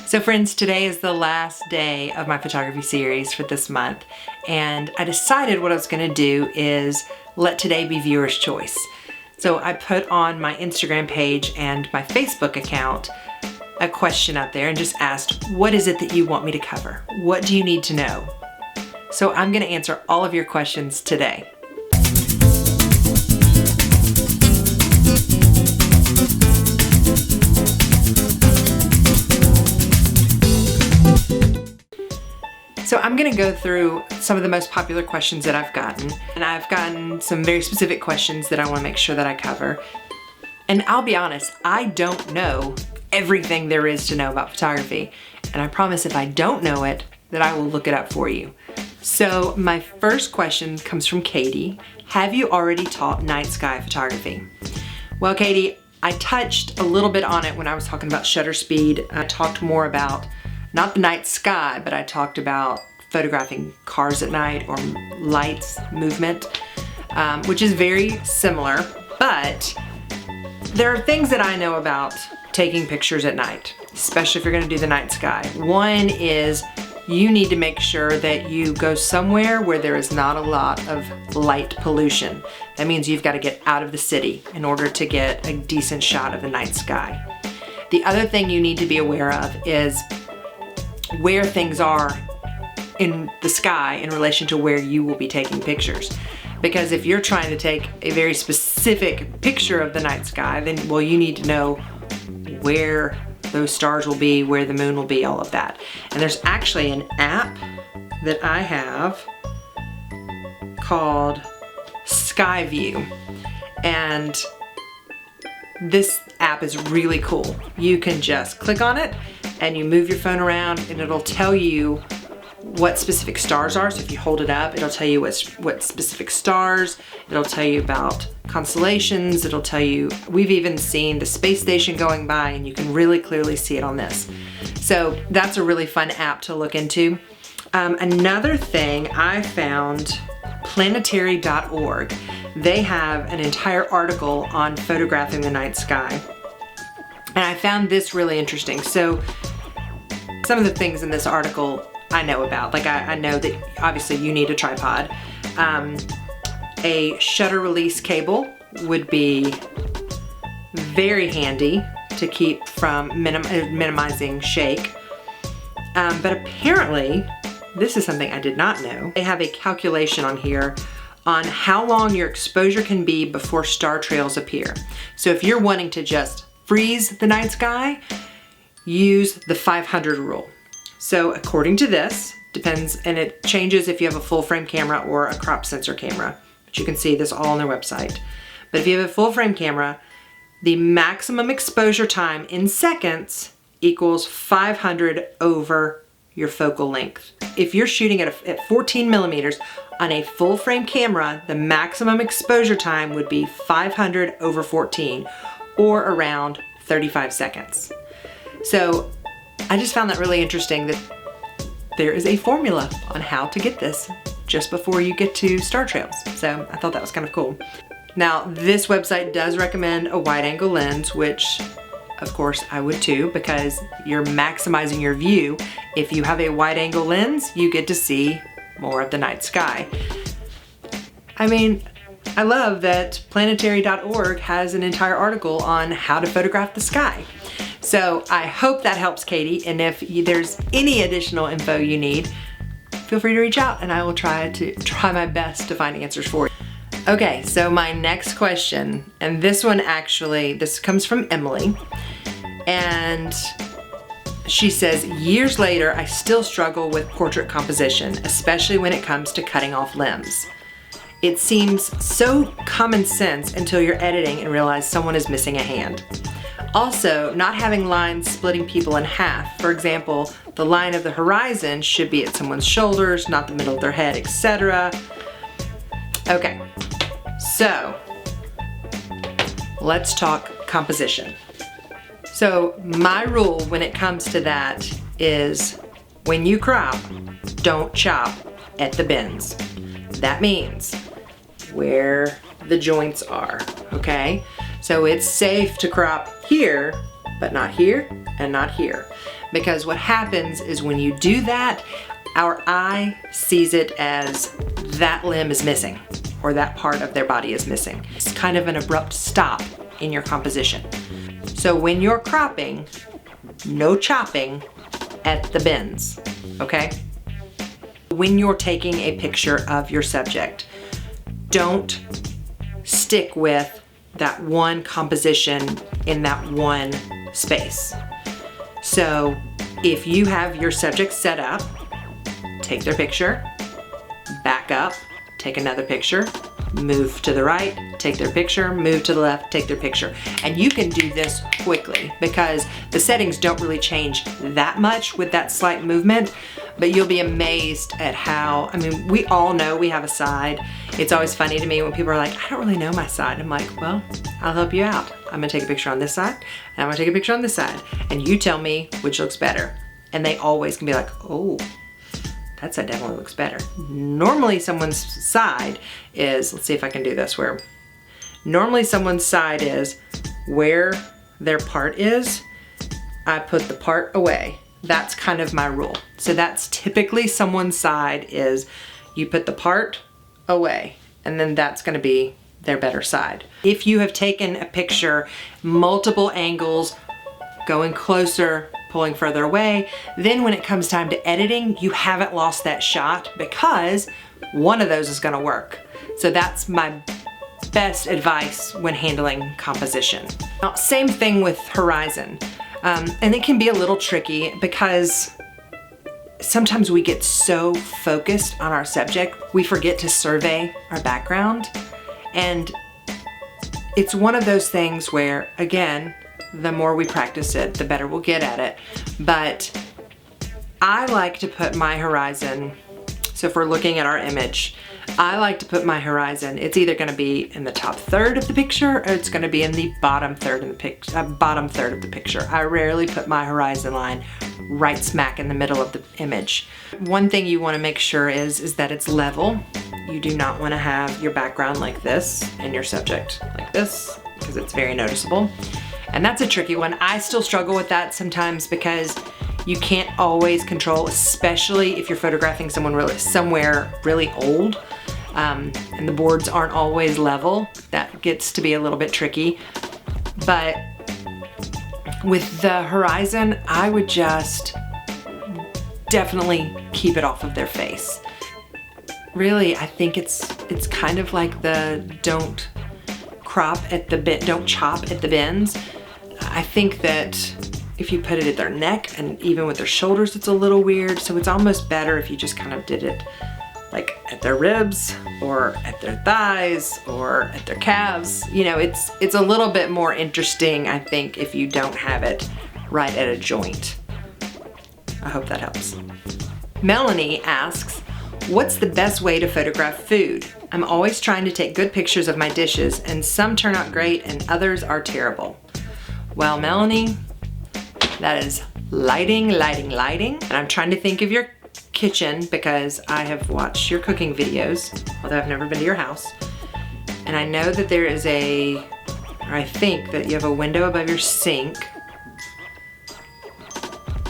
So friends, today is the last day of my photography series for this month, and I decided what I was gonna do is let today be viewer's choice. So I put on my Instagram page and my Facebook account a question out there and just asked, what is it that you want me to cover? What do you need to know? So I'm gonna answer all of your questions today. So I'm gonna go through some of the most popular questions that I've gotten, and I've gotten some very specific questions that I wanna make sure that I cover. And I'll be honest, I don't know everything there is to know about photography, and I promise if I don't know it, that I will look it up for you. So my first question comes from Katie. Have you already taught night sky photography? Well, Katie, I touched a little bit on it when I was talking about shutter speed. I talked more about not the night sky, but I talked about photographing cars at night or lights, movement, which is very similar, but there are things that I know about taking pictures at night, especially if you're gonna do the night sky. One is you need to make sure that you go somewhere where there is not a lot of light pollution. That means you've got to get out of the city in order to get a decent shot of the night sky. The other thing you need to be aware of is where things are in the sky in relation to where you will be taking pictures. Because if you're trying to take a very specific picture of the night sky, then, well, you need to know where those stars will be, where the moon will be, all of that. And there's actually an app that I have called Skyview. And this app is really cool. You can just click on it and you move your phone around and it'll tell you what specific stars are. So if you hold it up, it'll tell you what specific stars. It'll tell you about constellations. It'll tell you, we've even seen the space station going by and you can really clearly see it on this. So that's a really fun app to look into. Another thing I found, planetary.org. They have an entire article on photographing the night sky. And I found this really interesting. So some of the things in this article I know about, like I know that obviously you need a tripod. A shutter release cable would be very handy to keep from minimizing shake. But apparently, this is something I did not know. They have a calculation on here on how long your exposure can be before star trails appear. So if you're wanting to just freeze the night sky, use the 500 rule. So according to this, depends, and it changes if you have a full frame camera or a crop sensor camera, but you can see this all on their website. But if you have a full frame camera, the maximum exposure time in seconds equals 500 over your focal length. If you're shooting at 14 millimeters on a full frame camera, the maximum exposure time would be 500 over 14, or around 35 seconds. So I just found that really interesting that there is a formula on how to get this just before you get to star trails. So I thought that was kind of cool. Now, this website does recommend a wide angle lens, which of course I would too, because you're maximizing your view. If you have a wide angle lens, you get to see more of the night sky. I mean, I love that planetary.org has an entire article on how to photograph the sky. So I hope that helps, Katie, and if there's any additional info you need, feel free to reach out and I will try my best to find answers for you. Okay, so my next question, and this one actually, this comes from Emily, and she says, years later, I still struggle with portrait composition, especially when it comes to cutting off limbs. It seems so common sense until you're editing and realize someone is missing a hand. Also, not having lines splitting people in half. For example, the line of the horizon should be at someone's shoulders, not the middle of their head, etc. Okay, so let's talk composition. So my rule when it comes to that is when you crop, don't chop at the bends. That means where the joints are, okay? So it's safe to crop here, but not here and not here. because what happens is when you do that, our eye sees it as that limb is missing or that part of their body is missing. It's kind of an abrupt stop in your composition. So when you're cropping, no chopping at the bends, okay? When you're taking a picture of your subject, don't stick with that one composition in that one space. So if you have your subject set up, take their picture, back up, take another picture, move to the right, take their picture, move to the left, take their picture. And you can do this quickly because the settings don't really change that much with that slight movement, but you'll be amazed at how, I mean, we all know we have a side. It's always funny to me when people are like, I don't really know my side. I'm like, well, I'll help you out. I'm gonna take a picture on this side, and I'm gonna take a picture on this side, and you tell me which looks better. And they always can be like, oh, that side definitely looks better. Normally someone's side is, let's see if I can do this, where normally someone's side is where their part is, I put the part away. That's kind of my rule. So that's typically someone's side is you put the part away, and then that's gonna be their better side. If you have taken a picture, multiple angles, going closer, pulling further away, then when it comes time to editing, you haven't lost that shot because one of those is gonna work. So that's my best advice when handling composition. Now, same thing with horizon. And it can be a little tricky because sometimes we get so focused on our subject, we forget to survey our background. And it's one of those things where, again, the more we practice it, the better we'll get at it. But I like to put my horizon, so if we're looking at our image, I like to put my horizon, it's either gonna be in the top third of the picture or it's gonna be in the bottom third of the picture. I rarely put my horizon line right smack in the middle of the image. One thing you wanna make sure is that it's level. You do not wanna have your background like this and your subject like this because it's very noticeable. And that's a tricky one. I still struggle with that sometimes because you can't always control, especially if you're photographing someone somewhere really old, and the boards aren't always level. That gets to be a little bit tricky. But with the horizon, I would just definitely keep it off of their face. Really, I think it's kind of like the don't chop at the bends. I think that if you put it at their neck and even with their shoulders, it's a little weird. So it's almost better if you just kind of did it like at their ribs or at their thighs or at their calves. You know, it's a little bit more interesting, I think, if you don't have it right at a joint. I hope that helps. Melanie asks, what's the best way to photograph food? I'm always trying to take good pictures of my dishes and some turn out great and others are terrible. Well, Melanie, that is lighting. And I'm trying to think of your kitchen because I have watched your cooking videos, although I've never been to your house. And I know that there is I think that you have a window above your sink.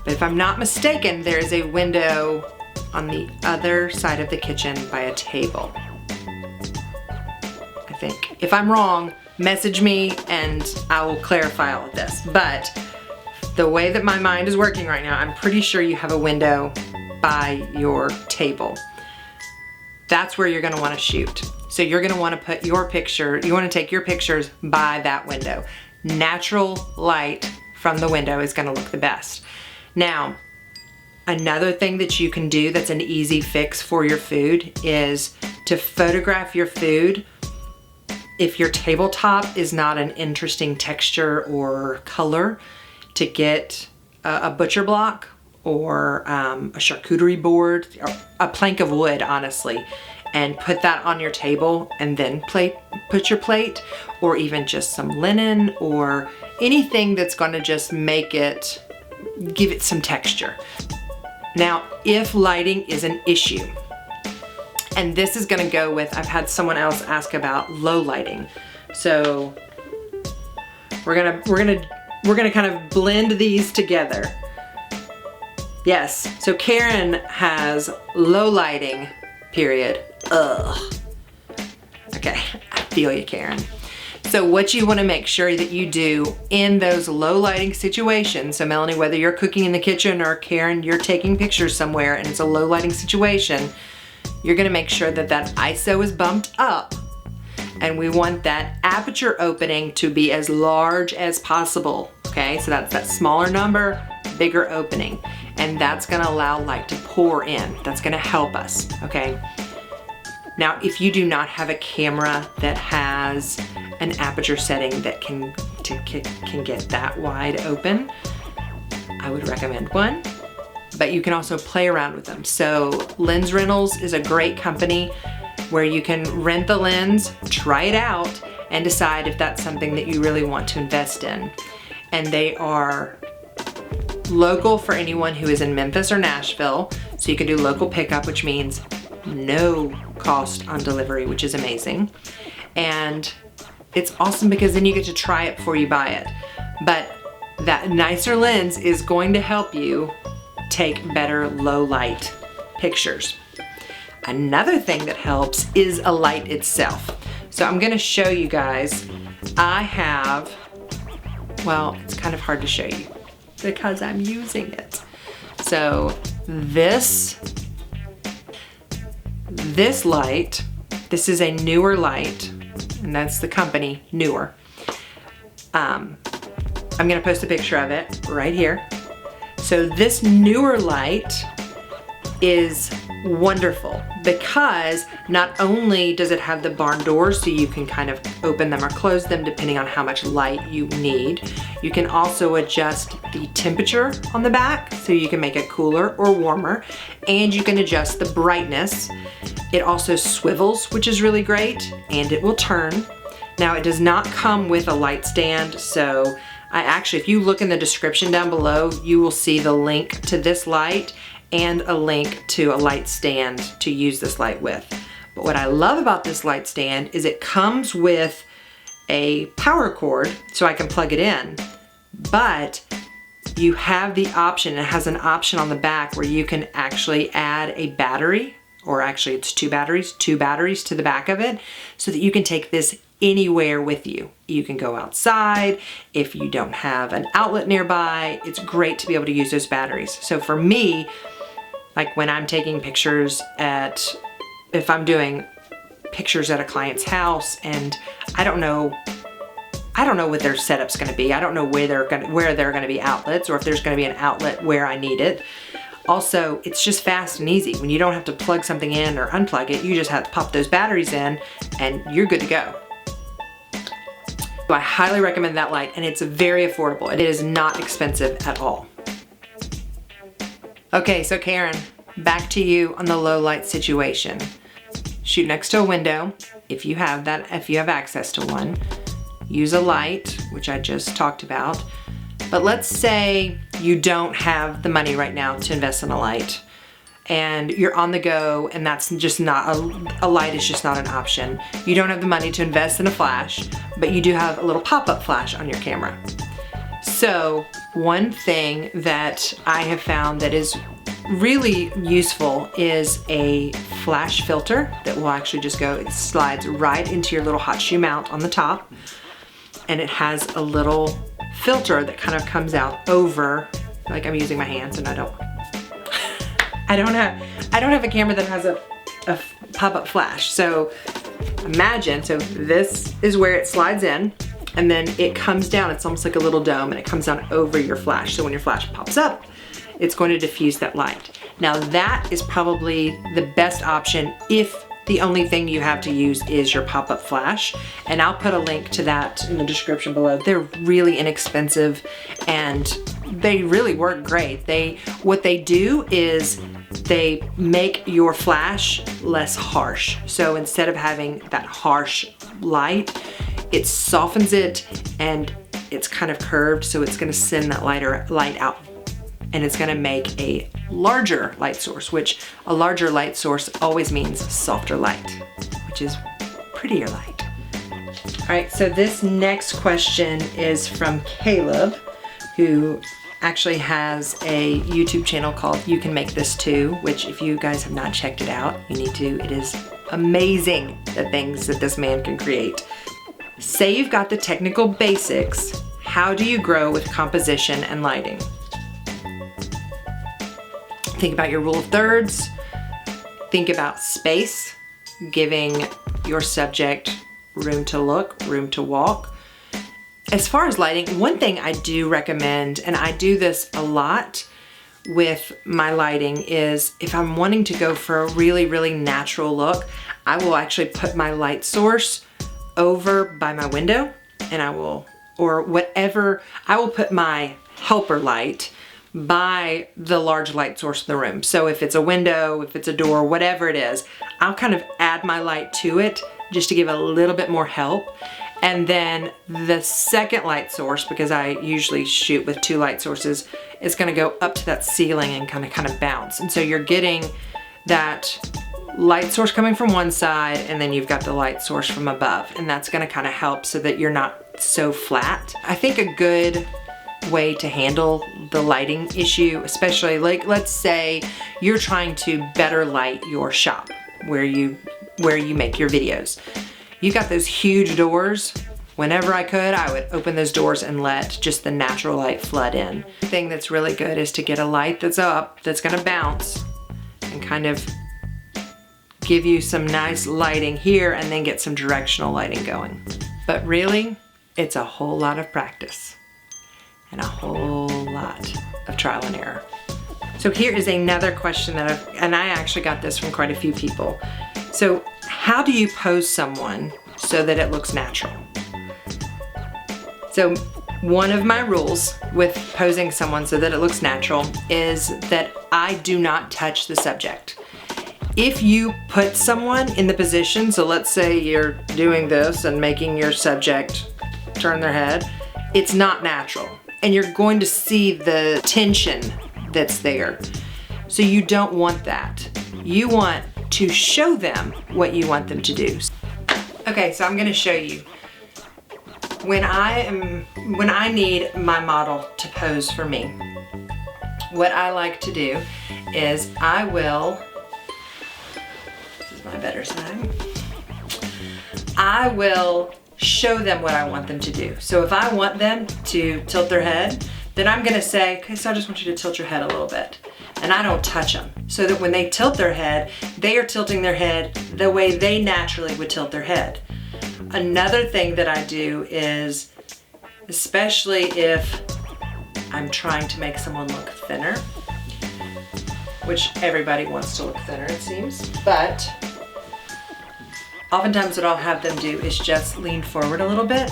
But if I'm not mistaken, there is a window on the other side of the kitchen by a table. I think. If I'm wrong, message me and I will clarify all of this. But the way that my mind is working right now, I'm pretty sure you have a window by your table. That's where you're gonna wanna shoot. So you're gonna wanna put your picture, you wanna take your pictures by that window. Natural light from the window is gonna look the best. Now, another thing that you can do that's an easy fix for your food is to photograph your food. If your tabletop is not an interesting texture or color, to get a butcher block or a charcuterie board, or a plank of wood, honestly, and put that on your table and then put your plate, or even just some linen or anything that's gonna just give it some texture. Now, if lighting is an issue, and this is gonna go with, I've had someone else ask about low lighting. So we're gonna kind of blend these together. Yes, so Karen has low lighting, period. Ugh. Okay, I feel you, Karen. So what you want to make sure that you do in those low lighting situations, so Melanie, whether you're cooking in the kitchen or Karen, you're taking pictures somewhere and it's a low lighting situation, you're going to make sure that that ISO is bumped up, and we want that aperture opening to be as large as possible. Okay, so that's that smaller number, bigger opening, and that's going to allow light to pour in. That's going to help us. Okay. Now, if you do not have a camera that has an aperture setting that can get that wide open, I would recommend one, but you can also play around with them. So Lens Rentals is a great company where you can rent the lens, try it out, and decide if that's something that you really want to invest in. And they are local for anyone who is in Memphis or Nashville, so you can do local pickup, which means no cost on delivery, which is amazing. And it's awesome because then you get to try it before you buy it. But that nicer lens is going to help you take better low light pictures. Another thing that helps is a light itself. So I'm gonna show you guys, I have, well, it's kind of hard to show you because I'm using it. So this light, this is a Newer light, and that's the company, Newer. I'm gonna post a picture of it right here. So this Newer light is wonderful because not only does it have the barn doors so you can kind of open them or close them depending on how much light you need. You can also adjust the temperature on the back so you can make it cooler or warmer, and you can adjust the brightness. It also swivels, which is really great, and it will turn. Now, it does not come with a light stand, so if you look in the description down below, you will see the link to this light and a link to a light stand to use this light with. But what I love about this light stand is it comes with a power cord so I can plug it in, but you have the option, it has an option on the back where you can actually add a battery, or actually it's two batteries to the back of it, so that you can take this anywhere with you. You can go outside. If you don't have an outlet nearby, it's great to be able to use those batteries. So for me, like when I'm taking pictures if I'm doing pictures at a client's house and I don't know what their setup's gonna be. I don't know where they're gonna be outlets, or if there's gonna be an outlet where I need it. Also, it's just fast and easy. When you don't have to plug something in or unplug it, you just have to pop those batteries in and you're good to go. So I highly recommend that light, and it's very affordable. It is not expensive at all. Okay, so Karen, back to you on the low light situation. Shoot next to a window if you have access to one. Use a light, which I just talked about. But let's say you don't have the money right now to invest in a light, and you're on the go, and that's just not, a light is just not an option. You don't have the money to invest in a flash, but you do have a little pop-up flash on your camera. So one thing that I have found that is really useful is a flash filter that will actually just go, it slides right into your little hot shoe mount on the top, and it has a little filter that kind of comes out over, like I'm using my hands and I don't have a camera that has a pop-up flash. So imagine, so this is where it slides in, and then it comes down, it's almost like a little dome, and it comes down over your flash. So when your flash pops up, it's going to diffuse that light. Now that is probably the best option if the only thing you have to use is your pop-up flash, and I'll put a link to that in the description below. They're really inexpensive and they really work great. What they do is they make your flash less harsh. So instead of having that harsh light, it softens it and it's kind of curved, so it's gonna send that light out, and it's gonna make a larger light source, which a larger light source always means softer light, which is prettier light. All right, so this next question is from Caleb, who actually has a YouTube channel called You Can Make This Too, which if you guys have not checked it out, you need to. It is amazing the things that this man can create. Say you've got the technical basics, how do you grow with composition and lighting? Think about your rule of thirds. Think about space, giving your subject room to look, room to walk. As far as lighting, one thing I do recommend, and I do this a lot with my lighting, is if I'm wanting to go for a really, really natural look, I will actually put my light source over by my window, and I will put my helper light by the large light source in the room. So if it's a window, if it's a door, whatever it is, I'll kind of add my light to it just to give a little bit more help. And then the second light source, because I usually shoot with 2 light sources, is gonna go up to that ceiling and kind of bounce. And so you're getting that light source coming from one side, and then you've got the light source from above. And that's gonna kind of help so that you're not so flat. I think a good way to handle the lighting issue, especially like, let's say you're trying to better light your shop where you make your videos. You got those huge doors. Whenever I could, I would open those doors and let just the natural light flood in. The thing that's really good is to get a light that's up, that's gonna bounce and kind of give you some nice lighting here, and then get some directional lighting going. But really, it's a whole lot of practice and a whole lot of trial and error. So here is another question that I actually got this from quite a few people. So how do you pose someone so that it looks natural? So one of my rules with posing someone so that it looks natural is that I do not touch the subject. If you put someone in the position, so let's say you're doing this and making your subject turn their head, it's not natural. And you're going to see the tension that's there. So you don't want that. You want to show them what you want them to do. Okay, so I'm gonna show you. When I need my model to pose for me, what I like to do is this is my better side, I will show them what I want them to do. So if I want them to tilt their head, then I'm gonna say, okay, so I just want you to tilt your head a little bit. And I don't touch them. So that when they tilt their head, they are tilting their head the way they naturally would tilt their head. Another thing that I do is, especially if I'm trying to make someone look thinner, which everybody wants to look thinner, it seems, but oftentimes what I'll have them do is just lean forward a little bit,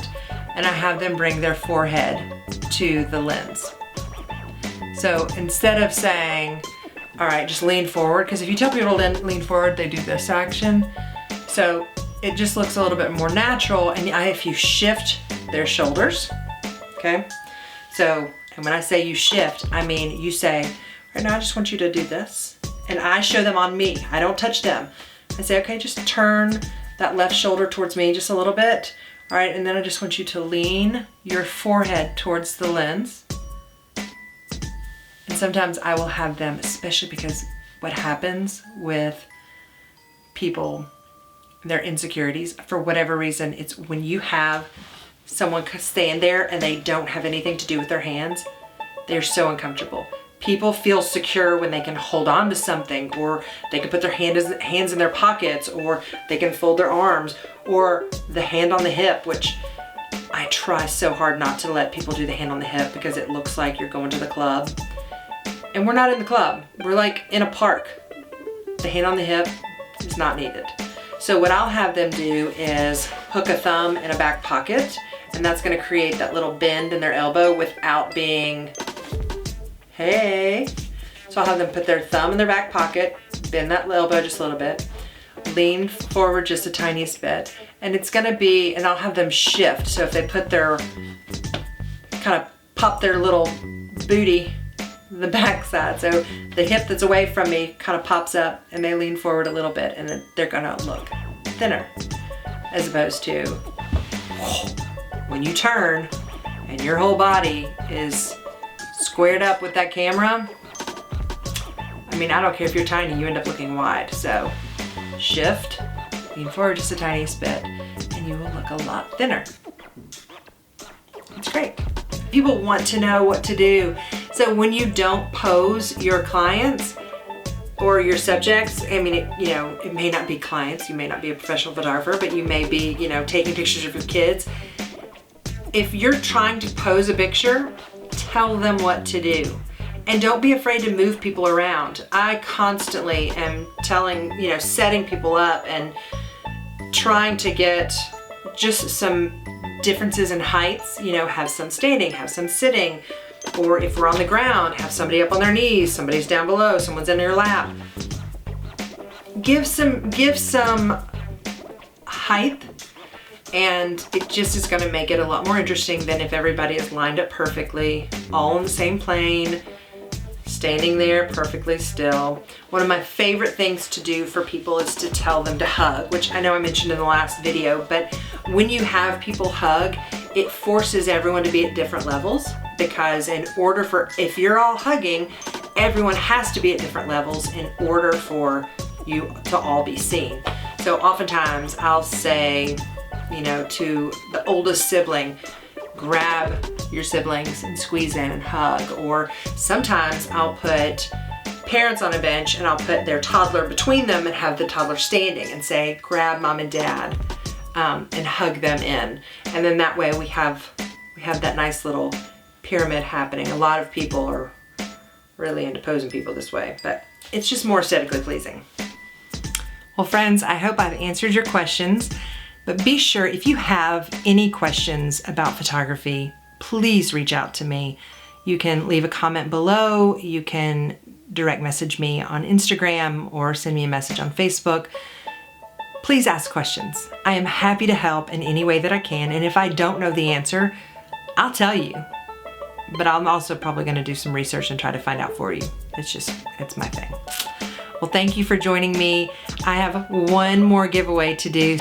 and I have them bring their forehead to the lens. So instead of saying, all right, just lean forward, because if you tell people to lean forward, they do this action. So it just looks a little bit more natural, and if you shift their shoulders, okay? So, and when I say you shift, I mean you say, right now I just want you to do this. And I show them on me, I don't touch them. I say, okay, just turn that left shoulder towards me just a little bit. All right, and then I just want you to lean your forehead towards the lens. And sometimes I will have them, especially because what happens with people, their insecurities, for whatever reason, it's when you have someone stand there and they don't have anything to do with their hands, they're so uncomfortable. People feel secure when they can hold on to something, or they can put their hands in their pockets, or they can fold their arms, or the hand on the hip, which I try so hard not to let people do the hand on the hip because it looks like you're going to the club. And we're not in the club, we're like in a park. The hand on the hip is not needed. So what I'll have them do is hook a thumb in a back pocket, and that's gonna create that little bend in their elbow without being, hey. So I'll have them put their thumb in their back pocket, bend that elbow just a little bit, lean forward just the tiniest bit, and it's gonna be, and I'll have them shift. So if they put their, kind of pop their little booty the back side, so the hip that's away from me kind of pops up, and they lean forward a little bit, and then they're gonna look thinner, as opposed to when you turn and your whole body is squared up with that camera, I mean, I don't care if you're tiny, you end up looking wide. So shift, lean forward just a tiny bit, and you will look a lot thinner. It's great. People want to know what to do. So when you don't pose your clients or your subjects, I mean, it may not be clients, you may not be a professional photographer, but you may be, taking pictures of your kids. If you're trying to pose a picture, tell them what to do. And don't be afraid to move people around. I constantly am setting people up and trying to get just some differences in heights, have some standing, have some sitting, or if we're on the ground, have somebody up on their knees, somebody's down below, someone's in your lap. Give some height, and it just is gonna make it a lot more interesting than if everybody is lined up perfectly, all on the same plane, standing there perfectly still. One of my favorite things to do for people is to tell them to hug, which I know I mentioned in the last video, but when you have people hug, it forces everyone to be at different levels, because if you're all hugging, everyone has to be at different levels in order for you to all be seen. So oftentimes I'll say, to the oldest sibling, grab your siblings and squeeze in and hug. Or sometimes I'll put parents on a bench and I'll put their toddler between them and have the toddler standing and say, grab mom and dad, and hug them in. And then that way we have that nice little pyramid happening. A lot of people are really into posing people this way, but it's just more aesthetically pleasing. Well, friends, I hope I've answered your questions. But be sure, if you have any questions about photography, please reach out to me. You can leave a comment below, you can direct message me on Instagram or send me a message on Facebook. Please ask questions. I am happy to help in any way that I can, and if I don't know the answer, I'll tell you. But I'm also probably gonna do some research and try to find out for you. It's my thing. Well, thank you for joining me. I have one more giveaway to do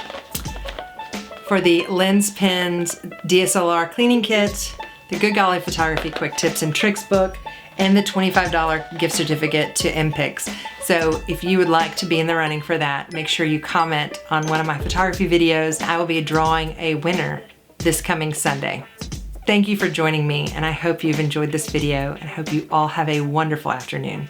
for the Lens Pens DSLR cleaning kit, the Good Golly Photography Quick Tips and Tricks book, and the $25 gift certificate to MPix. So if you would like to be in the running for that, make sure you comment on one of my photography videos. I will be drawing a winner this coming Sunday. Thank you for joining me, and I hope you've enjoyed this video, and I hope you all have a wonderful afternoon.